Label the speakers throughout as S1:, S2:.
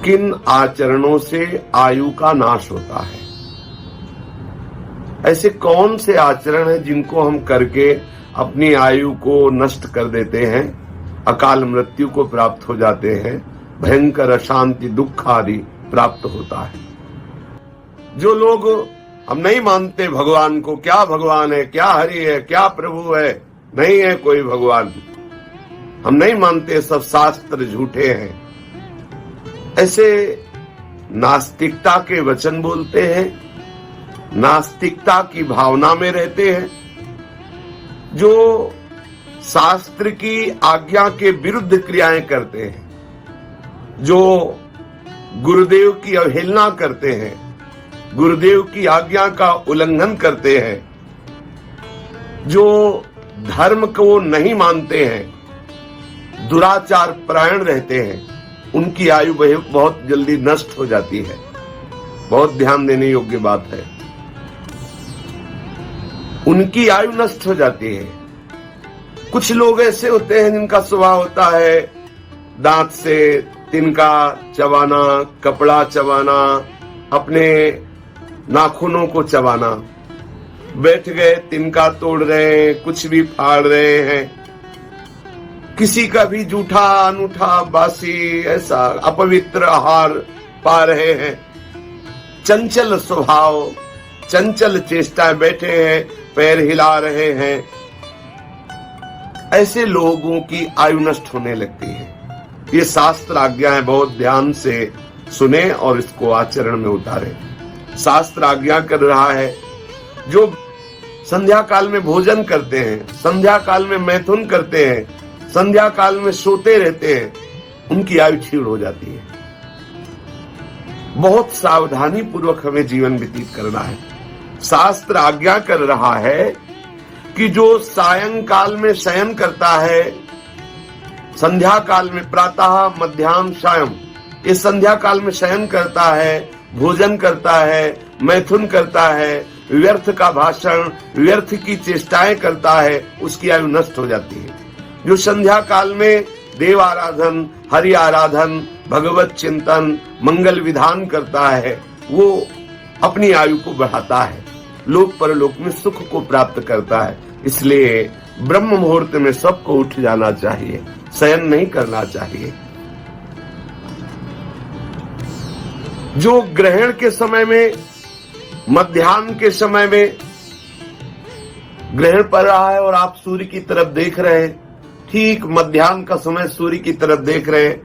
S1: किन आचरणों से आयु का नाश होता है? ऐसे कौन से आचरण हैं जिनको हम करके अपनी आयु को नष्ट कर देते हैं, अकाल मृत्यु को प्राप्त हो जाते हैं, भयंकर अशांति दुख आदि प्राप्त होता है। जो लोग हम नहीं मानते भगवान को, क्या भगवान है, क्या हरि है, क्या प्रभु है, नहीं है कोई भगवान, हम नहीं मानते, सब शास्त्र झूठे हैं, ऐसे नास्तिकता के वचन बोलते हैं, नास्तिकता की भावना में रहते हैं, जो शास्त्र की आज्ञा के विरुद्ध क्रियाएं करते हैं, जो गुरुदेव की अवहेलना करते हैं, गुरुदेव की आज्ञा का उल्लंघन करते हैं, जो धर्म को नहीं मानते हैं, दुराचार परायण रहते हैं, उनकी आयु बहुत जल्दी नष्ट हो जाती है। बहुत ध्यान देने योग्य बात है, उनकी आयु नष्ट हो जाती है। कुछ लोग ऐसे होते हैं जिनका स्वभाव होता है दांत से तिनका चबाना, कपड़ा चबाना, अपने नाखूनों को चबाना, बैठ गए तिनका तोड़ रहे हैं, कुछ भी फाड़ रहे हैं, किसी का भी जूठा अनूठा बासी ऐसा अपवित्र आहार पा रहे हैं, चंचल स्वभाव, चंचल चेष्टाएं, बैठे हैं पैर हिला रहे हैं, ऐसे लोगों की आयु नष्ट होने लगती है। ये शास्त्र आज्ञाएं बहुत ध्यान से सुने और इसको आचरण में उतारे। शास्त्र आज्ञा कर रहा है, जो संध्या काल में भोजन करते हैं, संध्या काल में मैथुन करते हैं, संध्या काल में सोते रहते हैं, उनकी आयु क्षीण हो जाती है। बहुत सावधानी पूर्वक हमें जीवन व्यतीत करना है। शास्त्र आज्ञा कर रहा है कि जो सायंकाल में शयन करता है, संध्या काल में प्रातः मध्याह्न सायं, इस संध्या काल में शयन करता है, भोजन करता है, मैथुन करता है, व्यर्थ का भाषण, व्यर्थ की चेष्टाएं करता है, उसकी आयु नष्ट हो जाती है। जो संध्या काल में देव आराधन, हरि आराधन, भगवत चिंतन, मंगल विधान करता है, वो अपनी आयु को बढ़ाता है, लोक परलोक में सुख को प्राप्त करता है। इसलिए ब्रह्म मुहूर्त में सबको उठ जाना चाहिए, शयन नहीं करना चाहिए। जो ग्रहण के समय में, मध्याह्न के समय में ग्रहण पड़ रहा है और आप सूर्य की तरफ देख रहे हैं, ठीक मध्याह्न का समय सूर्य की तरफ देख रहे हैं,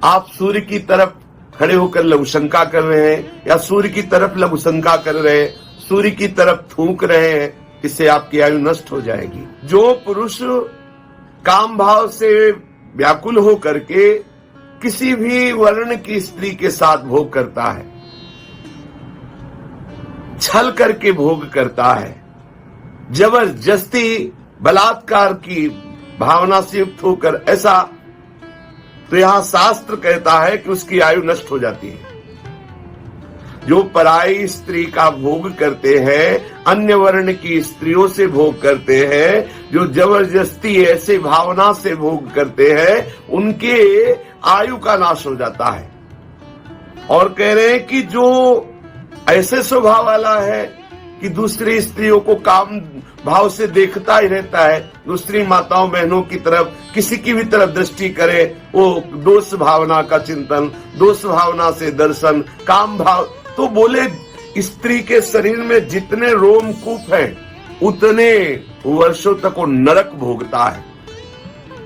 S1: आप सूर्य की तरफ खड़े होकर लघुशंका कर रहे हैं या सूर्य की तरफ लघुशंका कर रहे हैं, सूर्य की तरफ थूक रहे हैं, इससे आपकी आयु नष्ट हो जाएगी। जो पुरुष काम भाव से व्याकुल हो करके किसी भी वर्ण की स्त्री के साथ भोग करता है, छल करके भोग करता है, जबरदस्ती बलात्कार की भावना से युक्त होकर ऐसा, तो यहां शास्त्र कहता है कि उसकी आयु नष्ट हो जाती है। जो पराई स्त्री का भोग करते हैं, अन्य वर्ण की स्त्रियों से भोग करते हैं, जो जबरदस्ती ऐसे भावना से भोग करते हैं, उनके आयु का नाश हो जाता है। और कह रहे हैं कि जो ऐसे स्वभाव वाला है कि दूसरी स्त्रियों को काम भाव से देखता ही रहता है, दूसरी माताओं बहनों की तरफ, किसी की भी तरफ दृष्टि करे, वो दोष भावना का चिंतन, दोष भावना से दर्शन, काम भाव, तो बोले स्त्री के शरीर में जितने रोमकूप हैं उतने वर्षों तक वो नरक भोगता है।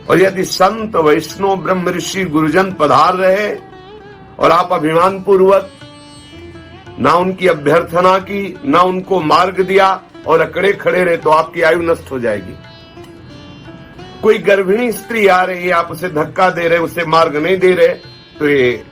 S1: और यदि संत वैष्णव ब्रह्म ऋषि गुरुजन पधार रहे और आप अभिमान पूर्वक ना उनकी अभ्यर्थना की, ना उनको मार्ग दिया और अकड़े खड़े रहे, तो आपकी आयु नष्ट हो जाएगी। कोई गर्भिणी स्त्री आ रही है, आप उसे धक्का दे रहे, उसे मार्ग नहीं दे रहे, तो ये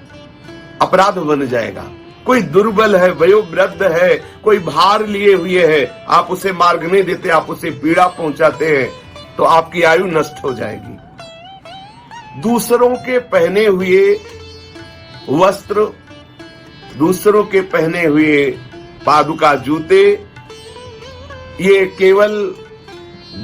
S1: अपराध बन जाएगा। कोई दुर्बल है, वयोवृद्ध है, कोई भार लिए हुए है, आप उसे मार्ग नहीं देते, आप उसे पीड़ा पहुंचाते हैं, तो आपकी आयु नष्ट हो जाएगी। दूसरों के पहने हुए वस्त्र, दूसरों के पहने हुए पादुका जूते, ये केवल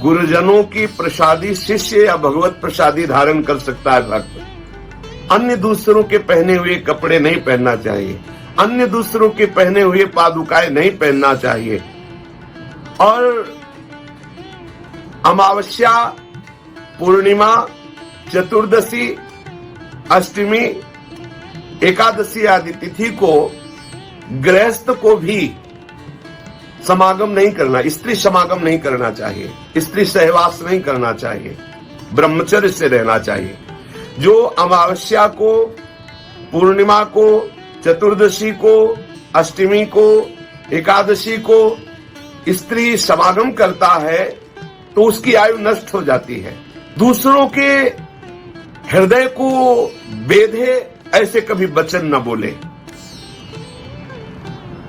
S1: गुरुजनों की प्रसादी शिष्य या भगवत प्रसादी धारण कर सकता है भक्त। अन्य दूसरों के पहने हुए कपड़े नहीं पहनना चाहिए, अन्य दूसरों के पहने हुए पादुकाएं नहीं पहनना चाहिए। और अमावस्या, पूर्णिमा, चतुर्दशी, अष्टमी, एकादशी आदि तिथि को गृहस्थ को भी समागम नहीं करना, स्त्री समागम नहीं करना चाहिए, स्त्री सहवास नहीं करना चाहिए, ब्रह्मचर्य से रहना चाहिए। जो अमावस्या को, पूर्णिमा को, चतुर्दशी को, अष्टमी को, एकादशी को स्त्री समागम करता है तो उसकी आयु नष्ट हो जाती है। दूसरों के हृदय को बेधे ऐसे कभी वचन न बोले,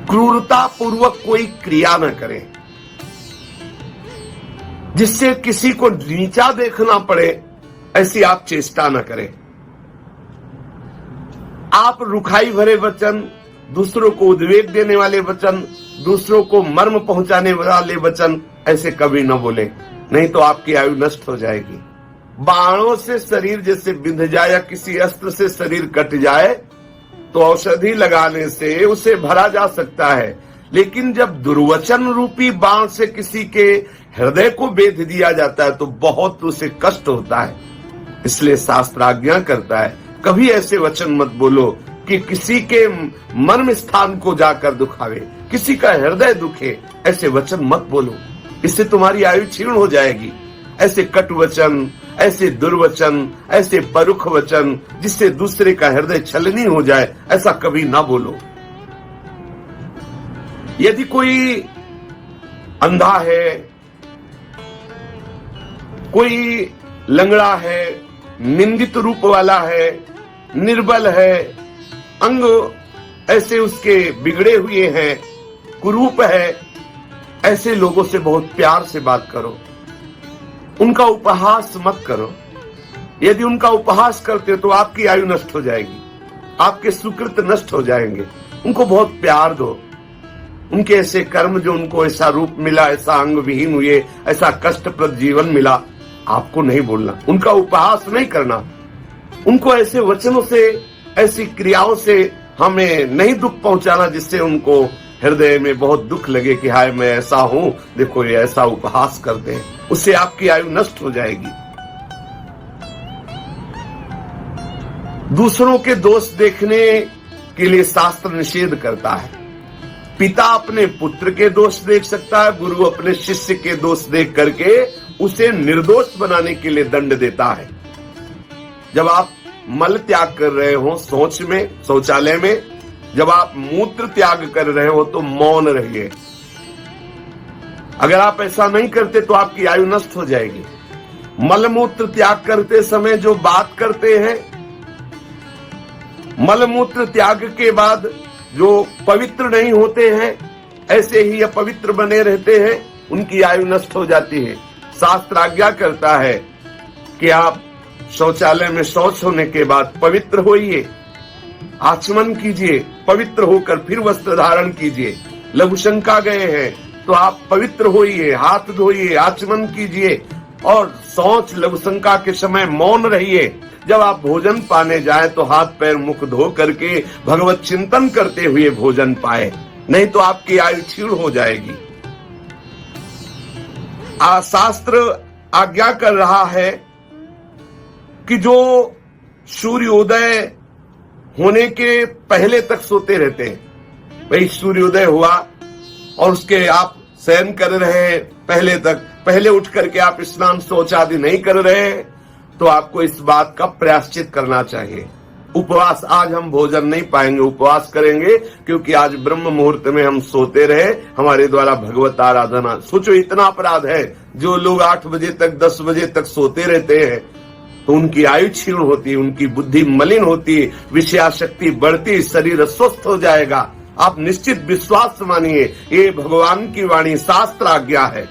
S1: क्रूरता पूर्वक कोई क्रिया न करे जिससे किसी को नीचा देखना पड़े, ऐसी आप चेष्टा न करें। आप रुखाई भरे वचन, दूसरों को उद्वेग देने वाले वचन, दूसरों को मर्म पहुंचाने वाले वचन ऐसे कभी न बोले, नहीं तो आपकी आयु नष्ट हो जाएगी। बाणों से शरीर जैसे बिंध जाए या किसी अस्त्र से शरीर कट जाए तो औषधि लगाने से उसे भरा जा सकता है, लेकिन जब दुर्वचन रूपी बाण से किसी के हृदय को बेध दिया जाता है तो बहुत उसे कष्ट होता है। इसलिए शास्त्र आज्ञा करता है कभी ऐसे वचन मत बोलो कि किसी के मर्म स्थान को जाकर दुखावे, किसी का हृदय दुखे, ऐसे वचन मत बोलो, इससे तुम्हारी आयु क्षीण हो जाएगी। ऐसे कटु वचन, ऐसे दुर्वचन, ऐसे परुख वचन जिससे दूसरे का हृदय छलनी हो जाए, ऐसा कभी ना बोलो। यदि कोई अंधा है, कोई लंगड़ा है, निंदित रूप वाला है, निर्बल है, अंग ऐसे उसके बिगड़े हुए हैं, कुरूप है, ऐसे लोगों से बहुत प्यार से बात करो, उनका उपहास मत करो। यदि उनका उपहास करते तो आपकी आयु नष्ट हो जाएगी, आपके सुकृत नष्ट हो जाएंगे। उनको बहुत प्यार दो। उनके ऐसे कर्म जो उनको ऐसा रूप मिला, ऐसा अंग विहीन हुए, ऐसा कष्टप्रद जीवन मिला, आपको नहीं बोलना, उनका उपहास नहीं करना, उनको ऐसे वचनों से, ऐसी क्रियाओं से हमें नहीं दुख पहुंचाना जिससे उनको हृदय में बहुत दुख लगे कि हाय मैं ऐसा हूं, देखो ये ऐसा उपहास करते हैं, उससे आपकी आयु नष्ट हो जाएगी। दूसरों के दोष देखने के लिए शास्त्र निषेध करता है। पिता अपने पुत्र के दोष देख सकता है, गुरु अपने शिष्य के दोष देख करके उसे निर्दोष बनाने के लिए दंड देता है। जब आप मल त्याग कर रहे हो शौच में, शौचालय में, जब आप मूत्र त्याग कर रहे हो तो मौन रहिए। अगर आप ऐसा नहीं करते तो आपकी आयु नष्ट हो जाएगी। मलमूत्र त्याग करते समय जो बात करते हैं, मलमूत्र त्याग के बाद जो पवित्र नहीं होते हैं, ऐसे ही अपवित्र बने रहते हैं, उनकी आयु नष्ट हो जाती है। शास्त्र आज्ञा करता है कि आप शौचालय में शौच होने के बाद पवित्र होइए, आचमन कीजिए, पवित्र होकर फिर वस्त्र धारण कीजिए। लघुशंका गए हैं तो आप पवित्र होइए, हाथ धोइए, आचमन कीजिए और शौच लघुशंका के समय मौन रहिए। जब आप भोजन पाने जाएं तो हाथ पैर मुख धो करके भगवत चिंतन करते हुए भोजन पाए, नहीं तो आपकी आयु क्षीण हो जाएगी। शास्त्र आज्ञा कर रहा है कि जो सूर्योदय होने के पहले तक सोते रहते हैं, भाई सूर्योदय हुआ और उसके आप शयन कर रहे हैं, पहले उठ करके आप स्नान शौच आदि नहीं कर रहे, तो आपको इस बात का प्रायश्चित करना चाहिए। उपवास, आज हम भोजन नहीं पाएंगे, उपवास करेंगे क्योंकि आज ब्रह्म मुहूर्त में हम सोते रहे, हमारे द्वारा भगवत आराधना। सोचो इतना अपराध है। जो लोग 8 बजे तक 10 बजे तक सोते रहते हैं तो उनकी आयु क्षीण होती है, उनकी बुद्धि मलिन होती है, विषयाशक्ति बढ़ती, शरीर अस्वस्थ हो जाएगा। आप निश्चित विश्वास मानिए, ये भगवान की वाणी, शास्त्र आज्ञा है।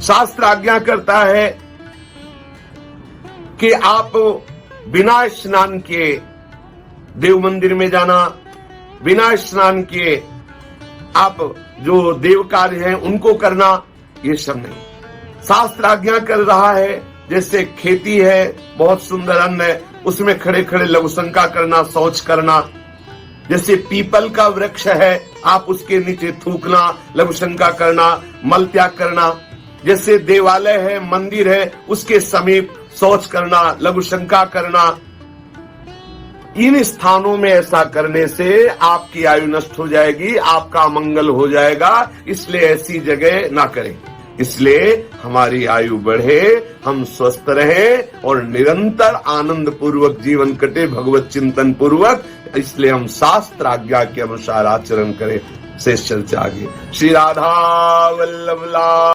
S1: शास्त्र आज्ञा करता है कि आप बिना स्नान किए देव मंदिर में जाना, बिना स्नान किए आप जो देव कार्य हैं उनको करना, ये सब नहीं। शास्त्र आज्ञा कर रहा है, जैसे खेती है, बहुत सुंदर अन्न है, उसमें खड़े खड़े लघुशंका करना, शौच करना। जैसे पीपल का वृक्ष है, आप उसके नीचे थूकना, लघुशंका करना, मल त्याग करना। जैसे देवालय है, मंदिर है, उसके समीप शौच करना, लघुशंका करना। इन स्थानों में ऐसा करने से आपकी आयु नष्ट हो जाएगी, आपका मंगल हो जाएगा। इसलिए ऐसी जगह ना करें। इसलिए हमारी आयु बढ़े, हम स्वस्थ रहें और निरंतर आनंद पूर्वक जीवन कटे, भगवत चिंतन पूर्वक। इसलिए हम शास्त्र आज्ञा के अनुसार आचरण करें। शेष चर्चा आगे। श्री राधा वल्लभ लाल।